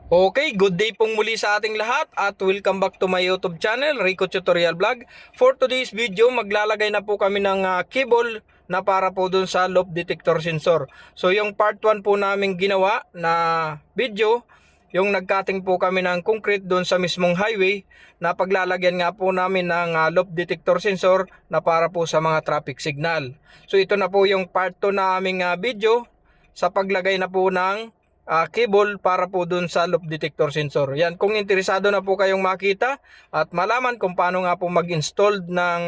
Okay, good day pong muli sa ating lahat at welcome back to my YouTube channel, Rico Tutorial Vlog. For today's video, maglalagay na po kami ng cable na para po dun sa loop detector sensor. So yung part 1 po namin ginawa na video, yung nagcutting po kami ng concrete dun sa mismong highway na paglalagyan nga po namin ng loop detector sensor na para po sa mga traffic signal. So ito na po yung part 2 na aming video sa paglagay na po ng cable para po dun sa loop detector sensor. Yan, kung interesado na po kayong makita at malaman kung paano nga po mag-install ng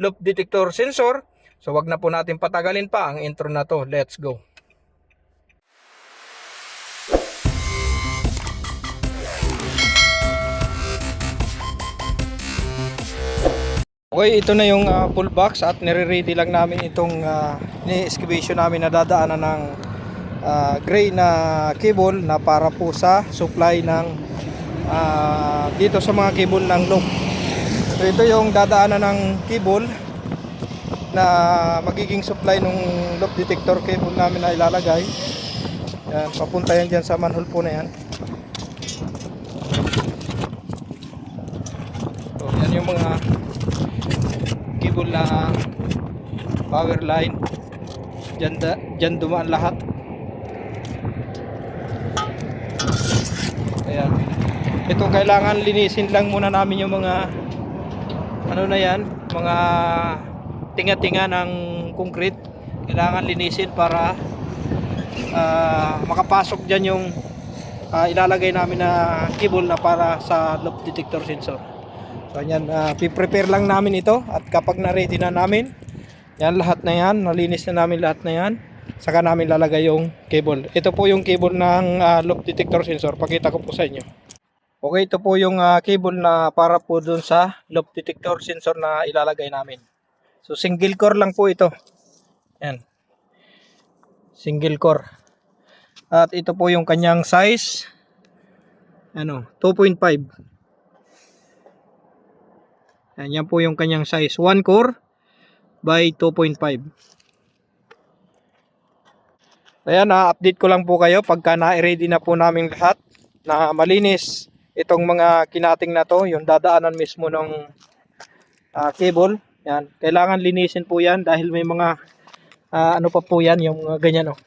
loop detector sensor, so wag na po natin patagalin pa ang intro na to. Let's go. Okay, ito na yung full box at nire-ready lang namin itong ni-excavation namin na dadaanan ng gray na cable na para po sa supply ng dito sa mga cable ng loop. So ito yung dadaanan ng cable na magiging supply ng loop detector cable namin na ilalagay. Yan, papunta yan dyan sa manhole po na yan. So yan yung mga cable na power line. Dyan dumaan lahat. Ayan. Ito kailangan linisin lang muna namin yung mga ano na yan, mga tinga-tinga ng concrete. Kailangan linisin para makapasok dyan yung ilalagay namin na cable na para sa loop detector sensor. So yan, prepare lang namin ito at kapag na-ready na namin, yan lahat na yan, nalinis na namin lahat na yan, saka namin lalagay yung cable. Ito po yung cable ng loop detector sensor. Pakita ko po sa inyo. Okay, ito po yung cable na para po dun sa loop detector sensor na ilalagay namin. So single core lang po ito. Yan. Single core. At ito po yung kanyang size. Ano, 2.5. Yan po yung kanyang size. 1 core by 2.5. Ayan, update ko lang po kayo pagka na-ready na po namin lahat na malinis itong mga kinating na to, yung dadaanan mismo ng cable. Yan, kailangan linisin po yan dahil may mga ano pa po yan, yung ganyan oh.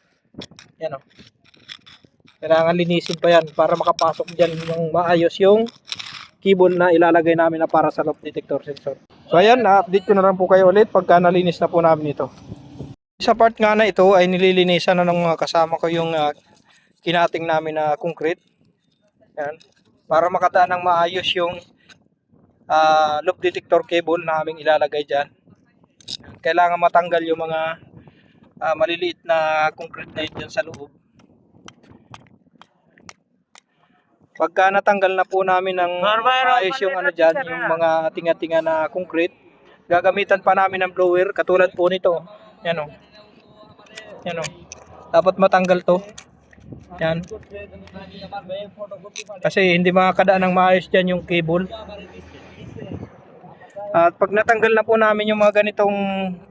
Yan oh. Kailangan linisin pa yan para makapasok dyan yung maayos yung cable na ilalagay namin na para sa loop detector sensor. So ayan, na-update ko na lang po kayo ulit pagka nalinis na po namin ito. Sa part nga na ito ay nililinisan na ng kasama ko yung kinating namin na concrete. Yan. Para makadaan ng maayos yung loop detector cable na aming ilalagay dyan. Kailangan matanggal yung mga maliliit na concrete na yun dyan sa loob. Pagka natanggal na po namin ng maayos yung ano dyan, yung mga tinga-tinga na concrete, gagamitan pa namin ng blower katulad po nito. Yan o. Yan o. Dapat matanggal to. Yan. Kasi hindi makakadaan ng maayos dyan yung cable. At pag natanggal na po namin yung mga ganitong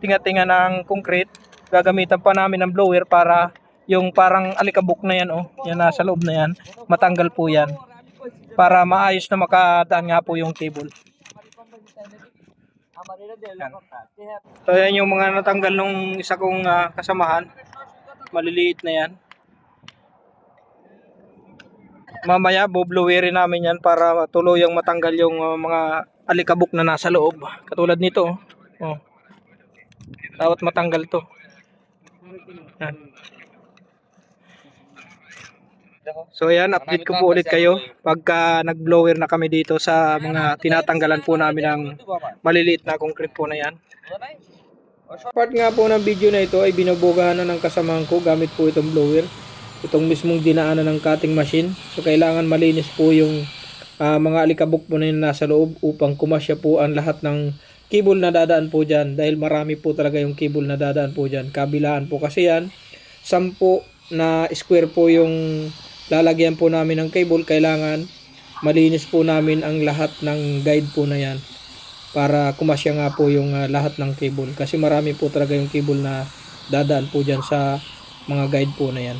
tinga-tinga ng concrete, gagamitan pa namin ng blower para yung parang alikabok na yan oh, yan nasa loob na yan, matanggal po yan para maayos na makadaan nga po yung cable. Yan. So yan yung mga natanggal nung isa kong kasamahan, maliliit na yan. Mamaya bublowerin namin yan para tuluyang matanggal yung mga alikabok na nasa loob. Katulad nito oh. Dapat matanggal to. Yan. So ayan, update ko po ulit kayo pagka nag-blower na kami dito sa mga tinatanggalan po namin ng maliliit na concrete po na yan. Part nga po ng video na ito ay binubugahan na ng kasamahan ko gamit po itong blower. Itong mismong dinaanan ng cutting machine. So kailangan malinis po yung mga alikabok po na yung nasa loob upang kumasya po ang lahat ng cable na dadaan po dyan. Dahil marami po talaga yung cable na dadaan po dyan. Kabilaan po kasi yan. 10 na square po yung lalagyan po namin ng cable. Kailangan malinis po namin ang lahat ng guide po na yan para kumasya nga po yung lahat ng cable, kasi marami po talaga yung cable na dadaan po dyan sa mga guide po na yan.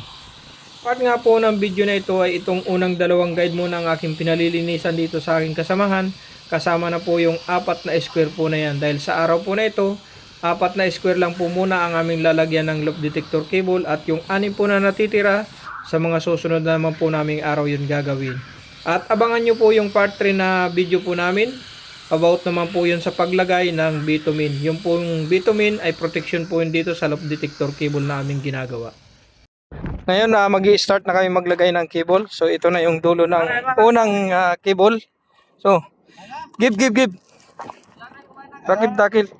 Part nga po ng video na ito ay itong unang dalawang guide muna ang aking pinalilinisan dito sa aking kasamahan. Kasama na po yung 4 na square po na yan. Dahil sa araw po na ito, 4 na square lang po muna ang aming lalagyan ng loop detector cable. At yung 6 po na natitira, sa mga susunod na naman po naming araw yun gagawin. At abangan nyo po yung part 3 na video po namin. About naman po yun sa paglagay ng bitumen. Yung pong bitumen ay protection po yun dito sa loop detector cable na aming ginagawa. Ngayon mag-i-start na kami maglagay ng cable. So ito na yung dulo ng unang cable. So give. Takip dakil.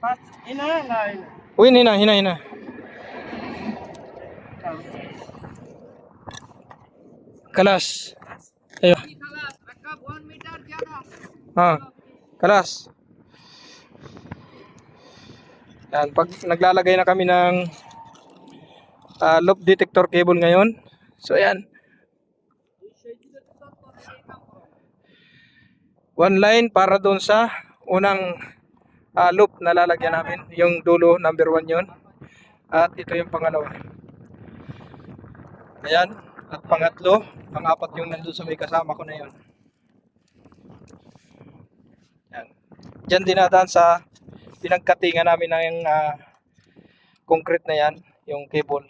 Uy, hina. Kalas. Ayo. Kalas. Yan, pag naglalagay na kami ng loop detector cable ngayon. So ayan. One line para doon sa unang loop na lalagyan namin. Yung dulo, number 1 yun. At ito yung pangalawa. Ayan. At pangatlo, pang-apat yung nandun sa may kasama ko na yun. Ayan. Diyan dinadaan sa pinagkatingan namin ng concrete na yan, yung cable.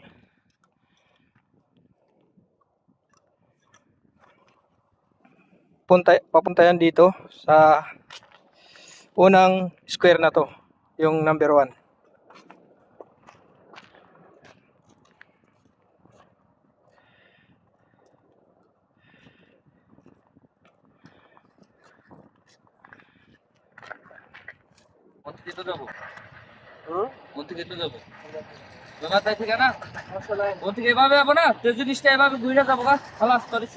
Papunta yan dito sa unang square na to, yung number 1. Dito যাবো কোন থেকে তো যাবো বাবা তাই থেকে না কোন থেকে এভাবে যাবো না তো জিনিসটা এভাবে ঘুরে যাবো গা খালাস করিস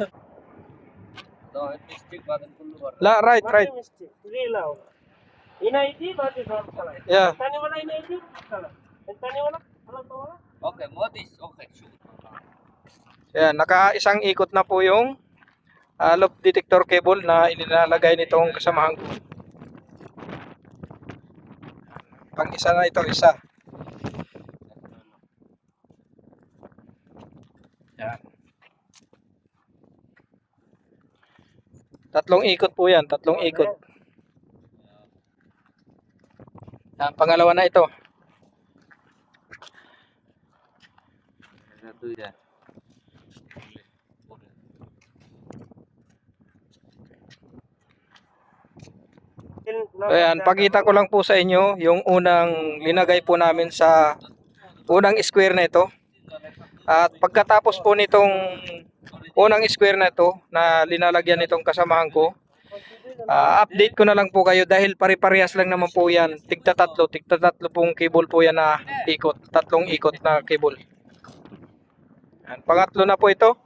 তো মিস্টেক বাদন করলো বড় La, right. Yeah. ওকে মদিস ওকে Ayan, naka-isang ikot na po yung loop detector cable na inilalagay nitong kasamahan ko. Pang isa na ito, isa. Yan. Tatlong ikot po yan, tatlong ikot. Yan, pangalawa na ito. তুই যা Ayan, pakita ko lang po sa inyo yung unang linagay po namin sa unang square na ito. At pagkatapos po nitong unang square na ito na linalagyan nitong kasamahan ko, update ko na lang po kayo dahil pare-parehas lang naman po yan. Tigta tatlo pong cable po yan na ikot. Tatlong ikot na cable. Ayan, pangatlo na po ito.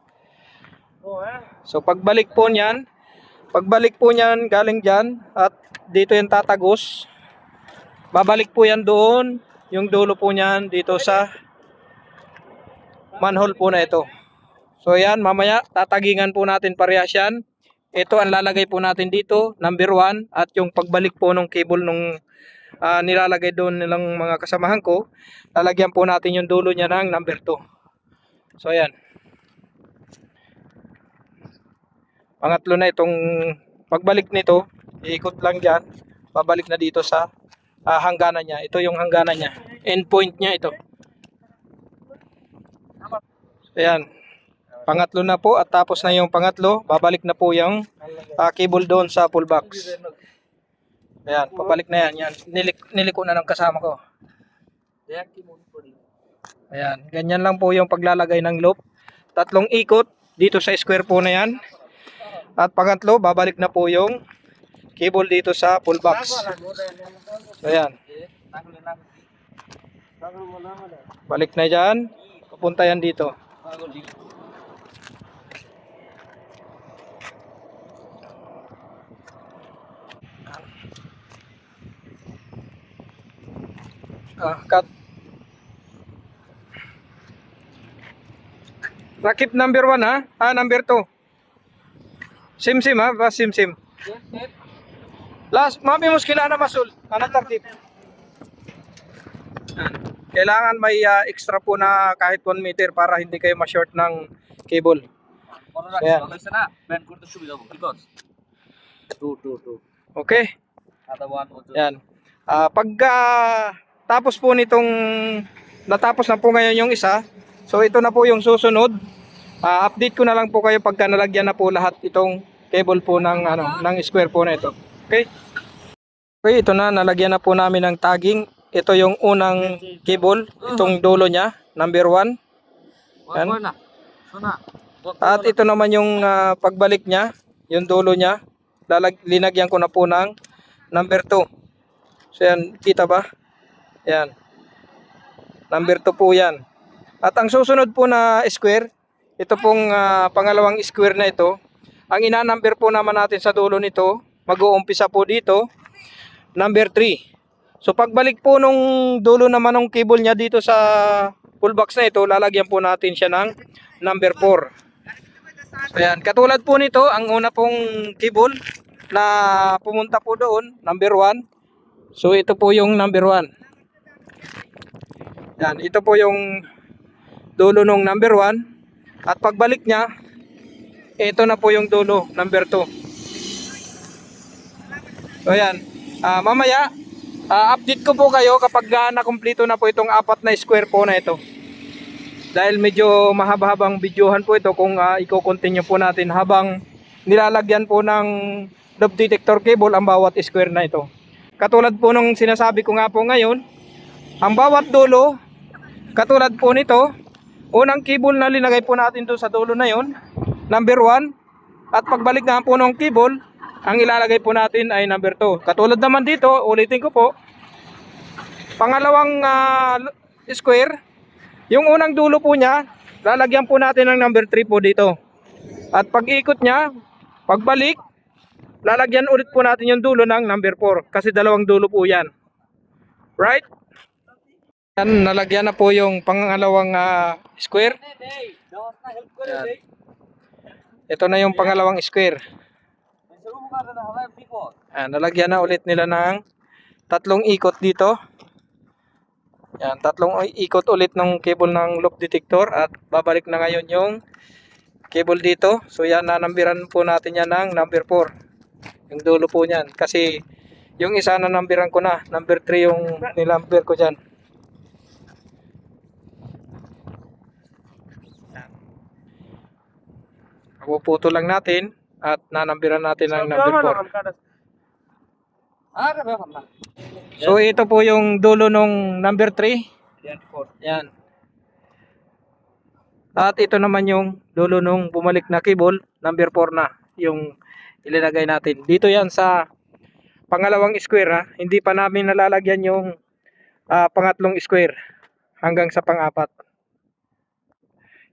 So pagbalik po niyan galing dyan at dito yung tatagos. Babalik po yan doon. Yung dulo po niyan dito sa manhole po na ito. So yan, mamaya tatagingan po natin parehas yan. Ito ang lalagay po natin dito, number 1. At yung pagbalik po ng cable nung nilalagay doon nilang mga kasamahan ko, lalagyan po natin yung dulo niya ng number 2. So yan. Pangatlo na itong pagbalik nito, iikot lang dyan, babalik na dito sa hangganan niya. Ito yung hangganan niya, end point niya ito. Ayan, pangatlo na po at tapos na yung pangatlo, babalik na po yung cable doon sa pull box. Ayan, pabalik na yan. Niliko na ng kasama ko. Ayan, ganyan lang po yung paglalagay ng loop. Tatlong ikot dito sa square po na yan. At pangatlo, babalik na po yung cable dito sa pull box. So, ayan. Balik na dyan. Papunta yan dito. Cut. Rakip number 1 ha? Number 2. Sim ha? Sim. Last, mami muskila na masul. Anong tartib? Kailangan may extra po na kahit 1 meter para hindi kayo ma-short ng cable. মনে রাখছি Ayan. ভালো হয়েছে না ব্যান্ড করতে সুবিধা হবে কি করছ টু Okay? আদা ওয়ান মতো Yan. Pagka tapos po nitong natapos na po ngayon yung isa, so ito na po yung susunod. Update ko na lang po kayo pagka nalagyan na po lahat itong cable po ng ng square po na ito. Okay? Okay, ito na, nalagyan na po namin ng tagging. Ito yung unang cable, itong dulo niya, number 1. ওয়ান করে না শোনা At ito naman yung pagbalik niya, yung dulo niya. Linagyan ko na po ng number 2. So yan, kita ba? Yan. Number 2 po yan. At ang susunod po na square, ito pong pangalawang square na ito. Ang ina-number po naman natin sa dulo nito, mag-uumpisa po dito, number 3. So pagbalik po nung dulo naman ng cable niya dito sa full box na ito, lalagyan po natin siya ng number 4. So yan, katulad po nito, ang una pong cable na pumunta po doon, number 1. So ito po yung number 1. Yan, ito po yung dulo ng number 1. At pagbalik niya, ito na po yung dulo, number 2. So yan, mamaya, update ko po kayo kapag nakumpleto na po itong 4 na square po na ito. Dahil medyo mahaba-habang videohan po ito kung i-continue po natin habang nilalagyan po ng love detector cable ang bawat square na ito. Katulad po nung sinasabi ko nga po ngayon, ang bawat dulo, katulad po nito, unang cable na linagay po natin doon sa dulo na yon, number 1. At pagbalik na po ng cable, ang ilalagay po natin ay number 2. Katulad naman dito, ulitin ko po, pangalawang square, yung unang dulo po niya, lalagyan po natin ng number 3 po dito. At pag ikot niya, pagbalik, lalagyan ulit po natin yung dulo ng number 4. Kasi dalawang dulo po yan. Right? Yan, nalagyan na po yung pangalawang square. Yan. Ito na yung pangalawang square. Yan, nalagyan na ulit nila ng 3 ikot dito. Yan, 3 ikot ulit ng cable ng loop detector at babalik na ngayon yung cable dito. So yan, nanambiran po natin yan ng number 4. Yung dulo po niyan. Kasi yung isa na nambiran ko na, number 3 yung nilamber ko dyan. Puputo lang natin at nanambiran natin ng number 4. So ito po yung dulo nung number 3. Yan. At ito naman yung dulo nung bumalik na cable, number 4 na yung ilalagay natin. Dito yan sa pangalawang square ha. Hindi pa namin nalalagyan yung pangatlong square hanggang sa pang-4.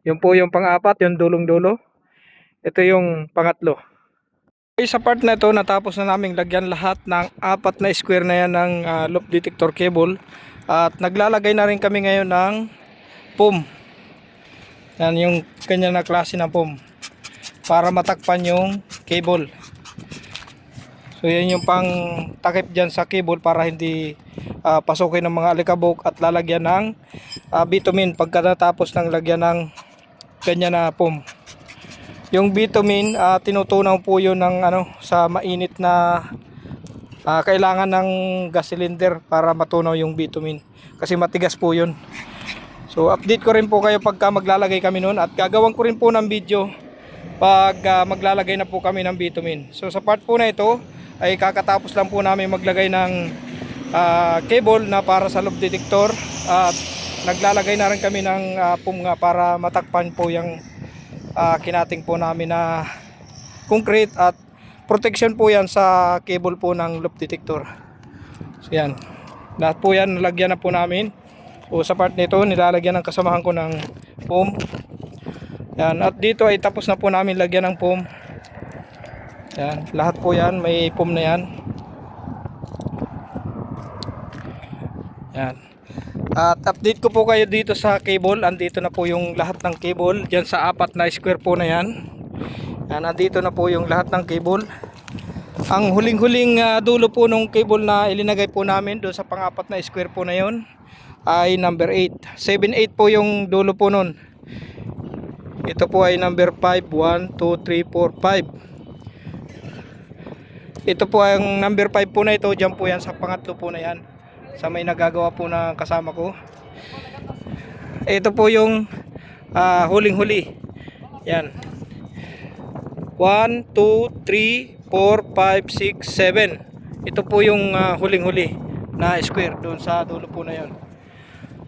Yung po yung pang-4, yung dulong-dulo. Ito yung pangatlo. Okay, sa part na ito, natapos na namin lagyan lahat ng 4 na square na yan ng loop detector cable. At naglalagay na rin kami ngayon ng foam. Yan yung kanya na klase ng foam. Para matakpan yung cable. So yan yung pang takip dyan sa cable para hindi pasukin ng mga alikabok at lalagyan ng bitumen pagkatapos ng lagyan ng kanya na foam. Yung bitumen, tinutunaw po yun ng sa mainit na kailangan ng gas cylinder para matunaw yung bitumen. Kasi matigas po yun. So update ko rin po kayo pagka maglalagay kami nun. At gagawin ko rin po ng video pag maglalagay na po kami ng bitumen. So sa part po na ito, ay kakatapos lang po namin maglagay ng cable na para sa loop detector. At naglalagay na rin kami ng foam nga para matakpan po yung kinating po namin na concrete at protection po yan sa cable po ng loop detector. So yan, lahat po yan nalagyan na po namin. So sa part nito nilalagyan ng kasamahan ko ng foam. Yan, at dito ay tapos na po namin lagyan ng foam. Yan, lahat po yan may foam na yan. Yan. At update ko po kayo dito sa cable. Andito na po yung lahat ng cable dyan sa 4 na square po na yan. Yan, andito na po yung lahat ng cable. Ang huling-huling dulo po ng cable na ilinagay po namin doon sa pang-4 na square po na yon ay number 8. 7-8 po yung dulo po nun. Ito po ay number 5, 1, 2, 3, 4, 5. Ito po ang number 5 po na ito. Diyan po yan sa pangatlo po na yan. Sa may nagagawa po na kasama ko. Ito po yung huling-huli. Yan. 1, 2, 3, 4, 5, 6, 7. Ito po yung huling-huli na square doon sa dulo po na yon.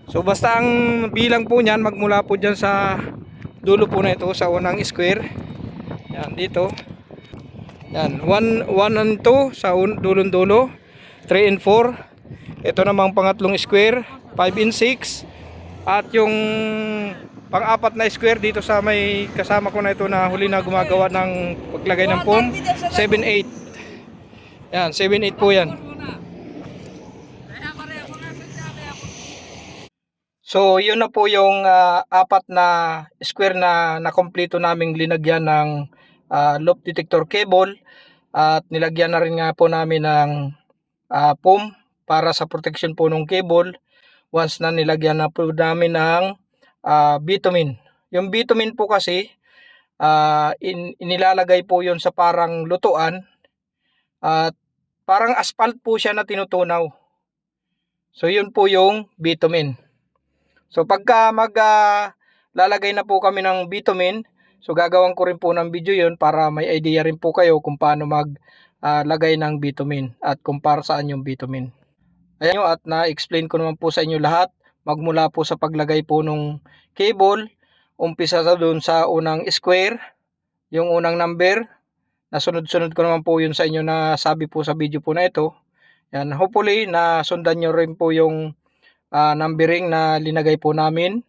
So basta ang bilang po niyan magmula po dyan sa dulo po na ito sa unang square. Yan dito. Yan 1 and 2 sa dulong-dulo, 3 and 4. Ito namang pangatlong square, 5 and 6. At yung pang-apat na square dito sa may kasama ko na ito na huli na gumagawa ng paglagay ng foam, 7, 8. Yan, 7, 8 po yan. So, yun na po yung apat na square na nakompleto naming linagyan ng loop detector cable. At nilagyan na rin nga po namin ng foam para sa protection po ng cable. Once na nilagyan na po namin ng bitumen. Yung bitumen po kasi inilalagay po yun sa parang lutuan at parang asphalt po siya na tinutunaw. So yun po yung bitumen. So pagka lalagay na po kami ng bitumen, so gagawin ko rin po ng video yun para may idea rin po kayo kung paano maglagay ng bitumen at kung para saan yung bitumen. Ayan nyo, at na-explain ko naman po sa inyo lahat magmula po sa paglagay po nung cable, umpisa sa doon sa unang square, yung unang number, nasunod-sunod ko naman po yun sa inyo na sabi po sa video po na ito. Yan, hopefully na sundan nyo rin po yung numbering na linagay po namin.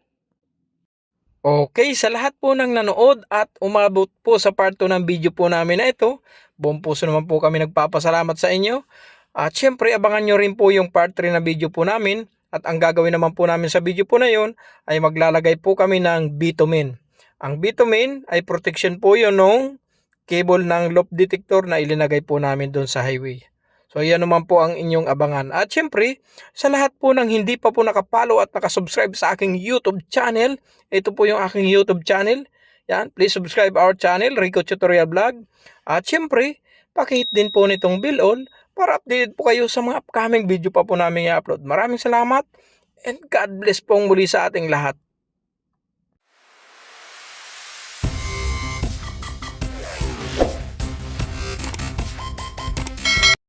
Okay, sa lahat po ng nanood at umabot po sa part 2 ng video po namin na ito, buong puso naman po kami nagpapasalamat sa inyo. At syempre abangan nyo rin po yung part 3 na video po namin. At ang gagawin naman po namin sa video po na yon ay maglalagay po kami ng bitumen. Ang bitumen ay protection po yun ng cable ng loop detector na ilinagay po namin doon sa highway. So yan naman po ang inyong abangan. At syempre sa lahat po ng hindi pa po nakapollow at nakasubscribe sa aking YouTube channel, ito po yung aking YouTube channel. Yan, please subscribe our channel, Rico Tutorial Vlog. At syempre, pakihit din po nitong bell all para updated po kayo sa mga upcoming video pa po namin i-upload. Maraming salamat and God bless pong muli sa ating lahat.